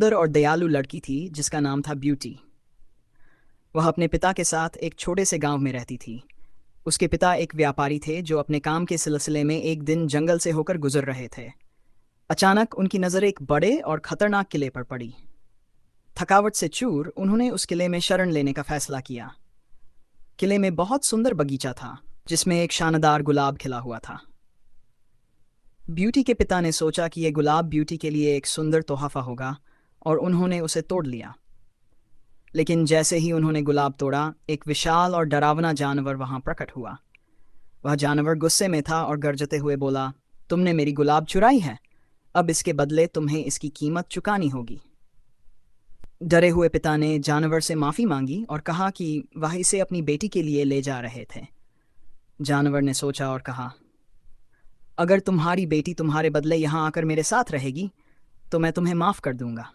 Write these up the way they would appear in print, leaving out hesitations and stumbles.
सुंदर और दयालु लड़की थी जिसका नाम था ब्यूटी। वह अपने पिता के साथ एक छोटे से गांव में रहती थी। उसके पिता एक व्यापारी थे जो अपने काम के सिलसिले में एक दिन जंगल से होकर गुजर रहे थे। अचानक उनकी नज़र एक बड़े और खतरनाक किले पर पड़ी। थकावट से चूर उन्होंने उस किले में शरण लेने का फैसला किया। किले में बहुत सुंदर बगीचा था जिसमें एक शानदार गुलाब खिला हुआ था। ब्यूटी के पिता ने सोचा कि यह गुलाब ब्यूटी के लिए एक सुंदर तोहफा होगा और उन्होंने उसे तोड़ लिया। लेकिन जैसे ही उन्होंने गुलाब तोड़ा, एक विशाल और डरावना जानवर वहां प्रकट हुआ। वह जानवर गुस्से में था और गरजते हुए बोला, तुमने मेरी गुलाब चुराई है, अब इसके बदले तुम्हें इसकी कीमत चुकानी होगी। डरे हुए पिता ने जानवर से माफ़ी मांगी और कहा कि वह इसे अपनी बेटी के लिए ले जा रहे थे। जानवर ने सोचा और कहा, अगर तुम्हारी बेटी तुम्हारे बदले यहाँ आकर मेरे साथ रहेगी तो मैं तुम्हें माफ़ कर दूंगा।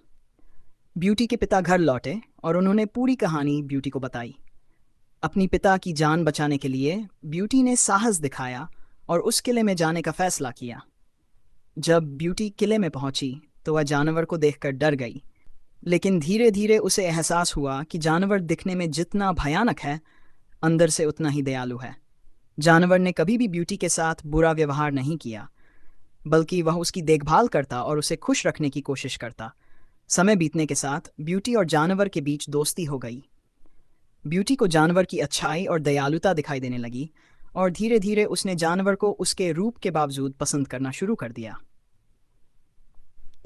ब्यूटी के पिता घर लौटे और उन्होंने पूरी कहानी ब्यूटी को बताई। अपनी पिता की जान बचाने के लिए ब्यूटी ने साहस दिखाया और उस किले में जाने का फैसला किया। जब ब्यूटी किले में पहुंची तो वह जानवर को देखकर डर गई, लेकिन धीरे धीरे उसे एहसास हुआ कि जानवर दिखने में जितना भयानक है, अंदर से उतना ही दयालु है। जानवर ने कभी भी ब्यूटी के साथ बुरा व्यवहार नहीं किया, बल्कि वह उसकी देखभाल करता और उसे खुश रखने की कोशिश करता। समय बीतने के साथ ब्यूटी और जानवर के बीच दोस्ती हो गई। ब्यूटी को जानवर की अच्छाई और दयालुता दिखाई देने लगी और धीरे धीरे उसने जानवर को उसके रूप के बावजूद पसंद करना शुरू कर दिया।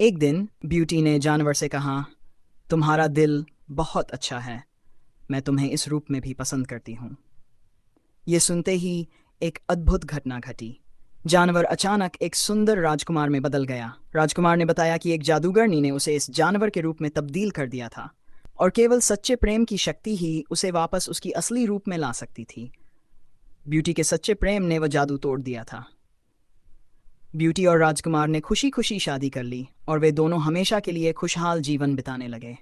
एक दिन ब्यूटी ने जानवर से कहा, तुम्हारा दिल बहुत अच्छा है, मैं तुम्हें इस रूप में भी पसंद करती हूँ। ये सुनते ही एक अद्भुत घटना घटी। जानवर अचानक एक सुंदर राजकुमार में बदल गया। राजकुमार ने बताया कि एक जादूगरनी ने उसे इस जानवर के रूप में तब्दील कर दिया था और केवल सच्चे प्रेम की शक्ति ही उसे वापस उसकी असली रूप में ला सकती थी। ब्यूटी के सच्चे प्रेम ने वह जादू तोड़ दिया था। ब्यूटी और राजकुमार ने खुशी खुशी शादी कर ली और वे दोनों हमेशा के लिए खुशहाल जीवन बिताने लगे।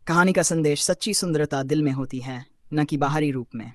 कहानी का संदेश, सच्ची सुंदरता दिल में होती है, न कि बाहरी रूप में।